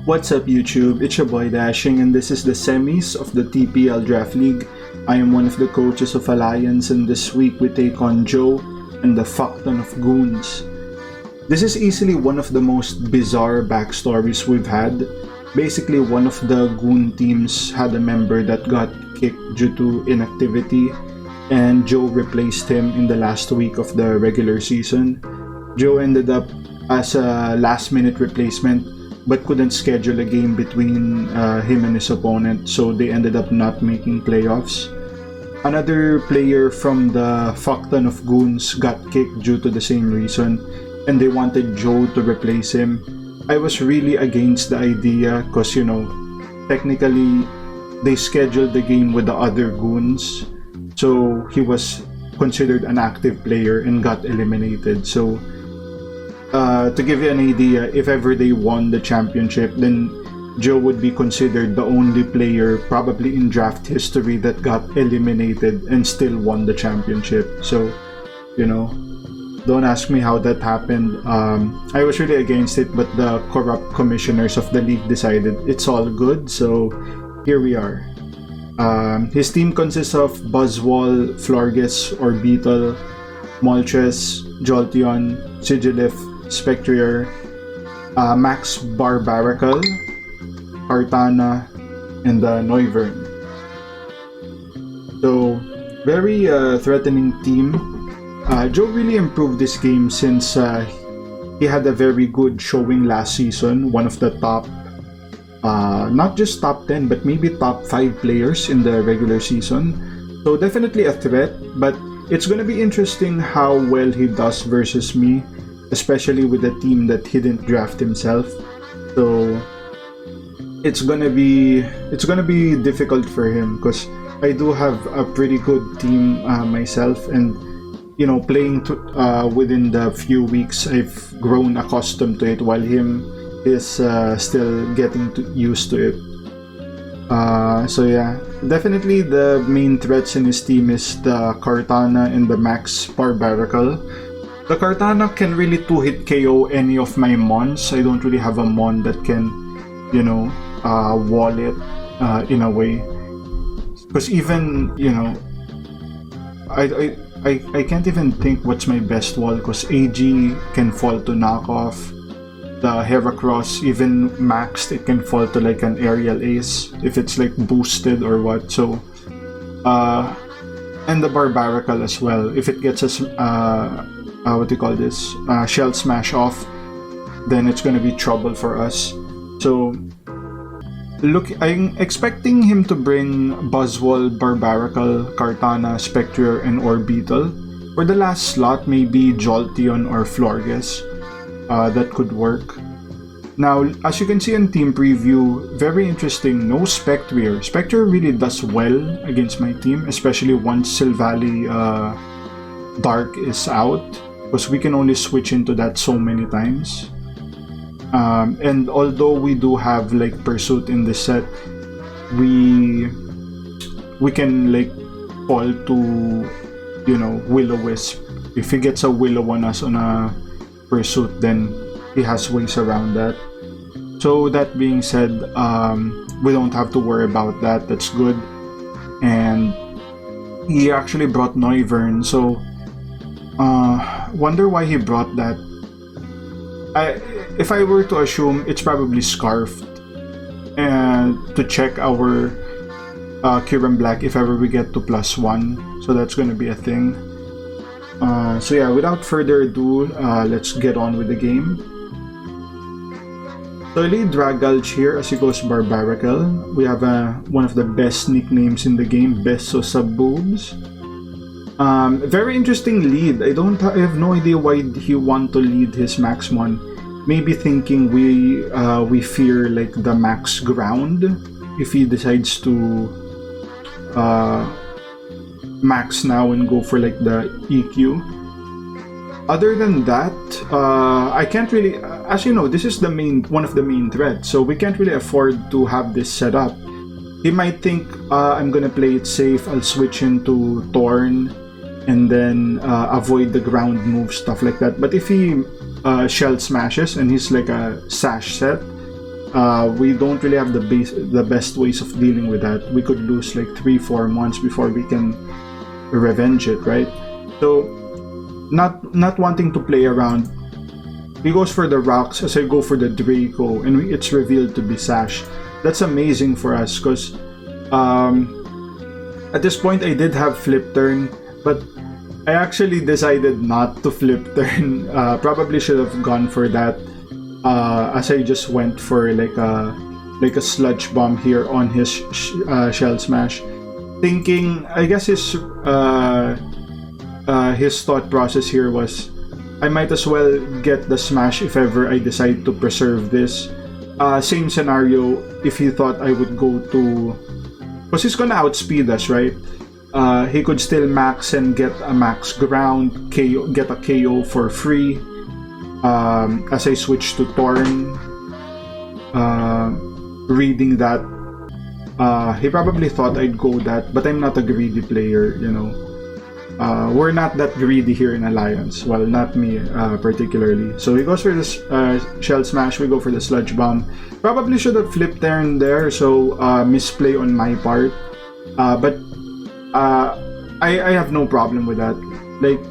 What's up YouTube, it's your boy Dashing and this is the semis of the TPL Draft League. I am one of the coaches of Alliance and this week we take on Joe and the fuckton of goons. This is easily one of the most bizarre backstories we've had. Basically, one of the goon teams had a member that got kicked due to inactivity and Joe replaced him in the last week of the regular season. Joe ended up as a last minute replacement but couldn't schedule a game between him and his opponent, so they ended up not making playoffs. Another player from the fuckton of goons got kicked due to the same reason, and they wanted Joe to replace him. I was really against the idea because, technically they scheduled the game with the other goons, so he was considered an active player and got eliminated. So to give you an idea, if ever they won the championship, then Joe would be considered the only player probably in draft history that got eliminated and still won the championship. So, don't ask me how that happened. I was really against it, but the corrupt commissioners of the league decided it's all good, so here we are. His team consists of Buzzwall, Florges, Orbital, Moltres, Jolteon, Sigilif, Spectrier, Max Barbaracle, Kartana, and Noivern. So, very threatening team. Joe really improved this game since he had a very good showing last season, one of the top, not just top 10, but maybe top 5 players in the regular season. So definitely a threat, but it's gonna be interesting how well he does versus me, especially with a team that he didn't draft himself. So it's gonna be difficult for him because I do have a pretty good team myself, and playing within the few weeks I've grown accustomed to it, while him is still getting used to it. So yeah, definitely the main threats in his team is the Kartana and the Max Barbaracle. The Kartana can really 2-hit KO any of my mons. I don't really have a mon that can, wall it in a way. Because even, I can't even think what's my best wall, because AG can fall to knockoff. The Heracross, even maxed, it can fall to like an aerial ace if it's like boosted or what. So, and the Barbaracle as well. If it gets us, shell smash off, then it's gonna be trouble for us. So, look, I'm expecting him to bring Buzzwall, Barbaracle, Kartana, Spectre, and Orbital. For the last slot, maybe Jolteon or Florges. That could work. Now, as you can see in team preview, very interesting, no Spectre. Spectre really does well against my team, especially once Silvally Dark is out, because we can only switch into that so many times. And although we do have like Pursuit in this set, we can like fall to Will-O-Wisp. If he gets a Willow on us on a Pursuit, then he has ways around that. So that being said, we don't have to worry about that. That's good. And he actually brought Noivern, so wonder why he brought that. If I were to assume, it's probably Scarfed, and to check our Kyurem Black if ever we get to +1. So that's gonna be a thing. So yeah, without further ado, let's get on with the game. So I lead Dragulch here as he goes Barbaracle. We have one of the best nicknames in the game, Beso Subboobs. Very interesting lead. I have no idea why he want to lead his Maxmon. Maybe thinking we fear like the max ground if he decides to max now and go for like the EQ. Other than that, I can't really, as you know, this is one of the main threats, so we can't really afford to have this set up. He might think I'm gonna play it safe, I'll switch into Torn and then avoid the ground move, stuff like that. But if he shell smashes and he's like a sash set, We don't really have the best ways of dealing with that. We could lose like 3-4 months before we can revenge it, right? So not wanting to play around, he goes for the rocks as I go for the Draco, and it's revealed to be Sash. That's amazing for us because at this point I did have flip turn, but I actually decided not to flip turn. Probably should have gone for that, as I just went for like a sludge bomb here on his shell smash, thinking, I guess his thought process here was, I might as well get the smash if ever I decide to preserve this. Same scenario if he thought I would go to, because he's gonna outspeed us, right? He could still max and get a max ground, get a KO for free. As I switch to Torn, reading that, he probably thought I'd go that, but I'm not a greedy player, you know. We're not that greedy here in Alliance. Well, not me particularly. So he goes for this Shell Smash, we go for the Sludge Bomb. Probably should have flipped turn there, so misplay on my part. But I have no problem with that. Like,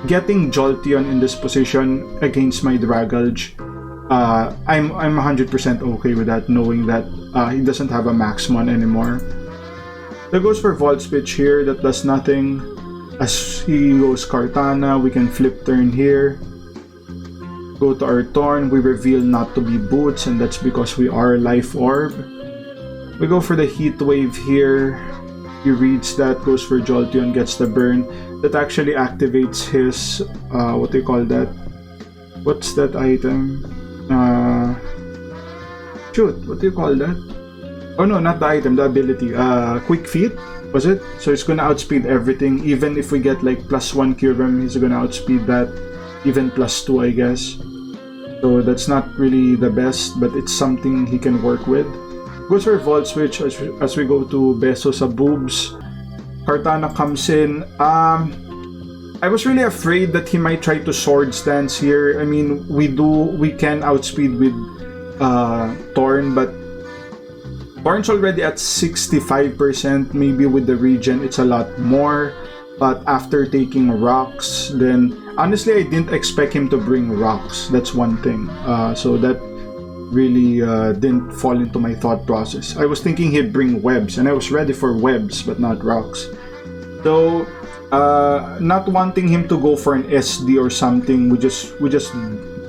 getting Jolteon in this position against my Dragalge, I'm 100% okay with that, knowing that he doesn't have a Maxmon anymore. That goes for Volt Switch here, that does nothing. As he goes Kartana, we can flip turn here. Go to our Torn, we reveal not to be Boots, and that's because we are Life Orb. We go for the Heat Wave here. He reads that, goes for Jolteon, gets the burn. That actually activates his, what do you call that? What's that item? Shoot, what do you call that? Oh no, not the item, the ability. Quick Feet, was it? So it's gonna outspeed everything. Even if we get like +1 Kyurem, he's gonna outspeed that. Even +2, I guess. So that's not really the best, but it's something he can work with. Goes for Volt Switch as we go to Beso sa boobs. Kartana comes in. I was really afraid that he might try to Swords Dance here. I mean, we can outspeed with Torn, but Torn's already at 65%. Maybe with the regen it's a lot more. But after taking rocks, then honestly I didn't expect him to bring rocks. That's one thing. So that really didn't fall into my thought process. I was thinking he'd bring webs, and I was ready for webs, but not rocks. So, not wanting him to go for an SD or something, we just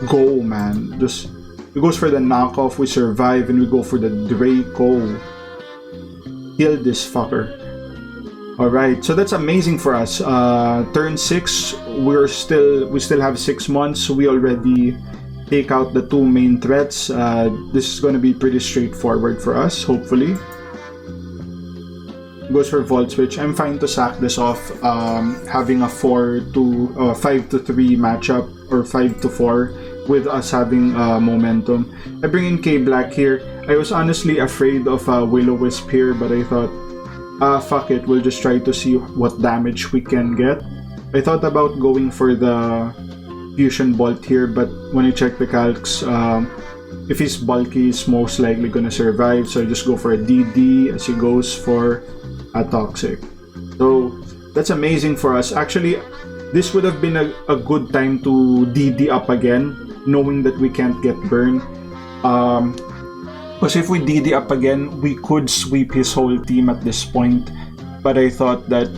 go, man. He goes for the knockoff, we survive, and we go for the Draco. Kill this fucker. Alright, so that's amazing for us. Turn 6, we still have 6 months, so we already take out the 2 main threats. This is going to be pretty straightforward for us, hopefully. Goes for Volt Switch. I'm fine to sack this off, having a 5-3 matchup, or 5-4, with us having momentum. I bring in K-Black here. I was honestly afraid of Will-O-Wisp here, but I thought, fuck it, we'll just try to see what damage we can get. I thought about going for the Fusion Bolt here, but when I check the calcs, if he's bulky, he's most likely gonna survive, so I just go for a DD as he goes for a Toxic. So that's amazing for us. Actually, this would have been a good time to DD up again, knowing that we can't get burned. Because if we DD up again, we could sweep his whole team at this point. But I thought that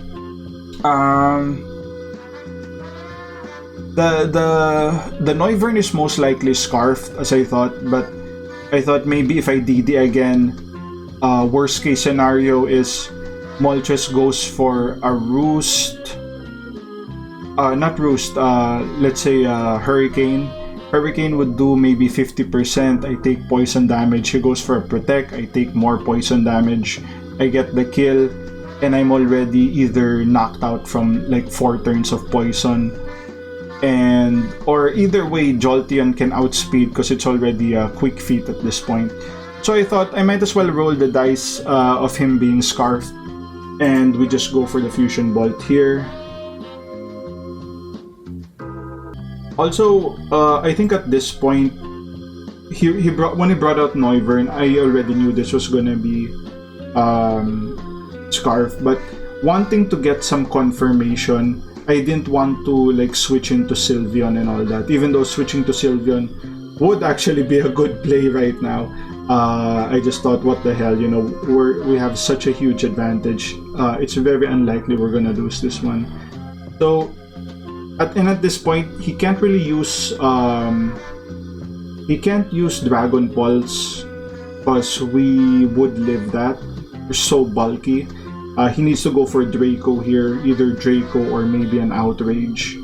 the Noivern is most likely Scarfed, as I thought, but I thought maybe if I DD again, worst case scenario is Moltres goes for a Roost. Not Roost, let's say Hurricane. Hurricane would do maybe 50%. I take poison damage. He goes for a Protect. I take more poison damage. I get the kill, and I'm already either knocked out from like 4 turns of poison, or either way Jolteon can outspeed because it's already a quick feat at this point. So I thought I might as well roll the dice of him being Scarfed, and we just go for the Fusion Bolt here. Also, I think at this point he brought when he brought out Noivern, I already knew this was gonna be Scarf, but wanting to get some confirmation, I didn't want to like switch into Sylveon and all that, even though switching to Sylveon would actually be a good play right now. I just thought, what the hell, you know, we have such a huge advantage. It's very unlikely we're gonna lose this one. So at this point, he can't really use Dragon Pulse because we would live that. We're so bulky. He needs to go for Draco here, either Draco or maybe an Outrage,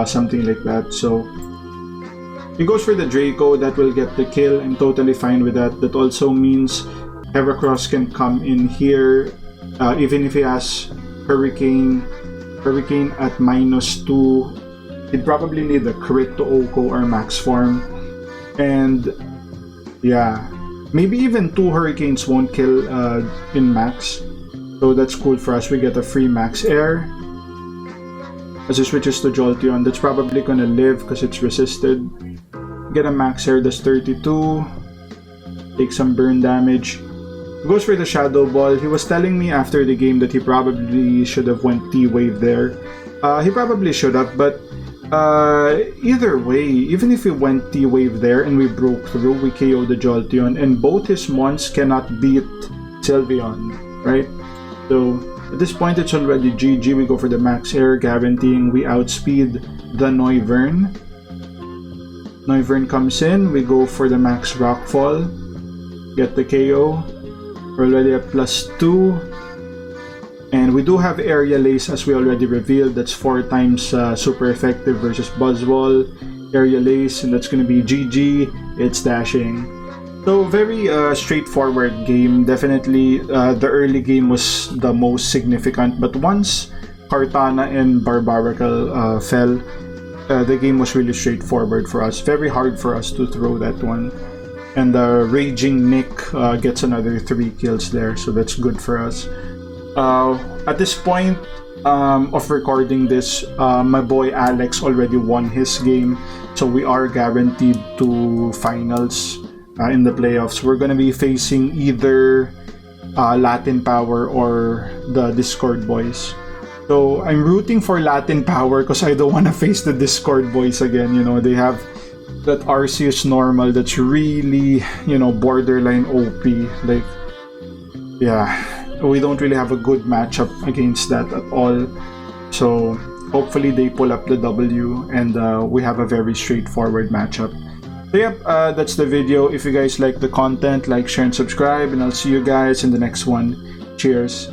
something like that. So he goes for the Draco, that will get the kill. I'm totally fine with that. That also means Heracross can come in here, even if he has Hurricane at -2. He'd probably need a crit to Oko or Max Form. And yeah, maybe even 2 Hurricanes won't kill in Max. So that's cool for us. We get a free Max Air. As he switches to Jolteon, that's probably gonna live because it's resisted. Get a Max Air, that's 32. Take some burn damage. Goes for the Shadow Ball. He was telling me after the game that he probably should have went T-Wave there. He probably should have, but either way, even if we went T-Wave there and we broke through, we KO the Jolteon, and both his mons cannot beat Sylveon, right? So at this point, it's already GG. We go for the Max Air, guaranteeing we outspeed the Noivern. Noivern comes in, we go for the Max Rockfall, get the KO. We're already at +2. And we do have Aerial Ace, as we already revealed. That's 4 times super effective versus Buzzwole. Aerial Ace, and that's gonna be GG. It's dashing. So very straightforward game. Definitely the early game was the most significant, but once Kartana and Barbaracle fell, the game was really straightforward for us. Very hard for us to throw that one. And Raging Nick gets another 3 kills there, so that's good for us. At this point of recording this, my boy Alex already won his game, so we are guaranteed to finals in the playoffs. We're gonna be facing either Latin Power or the Discord boys. So I'm rooting for Latin Power because I don't want to face the Discord boys again. You know, they have that Arceus normal that's really, you know, borderline OP. Like, yeah, we don't really have a good matchup against that at all. So hopefully they pull up the W and we have a very straightforward matchup. So yep, that's the video. If you guys like the content, like, share, and subscribe, and I'll see you guys in the next one. Cheers.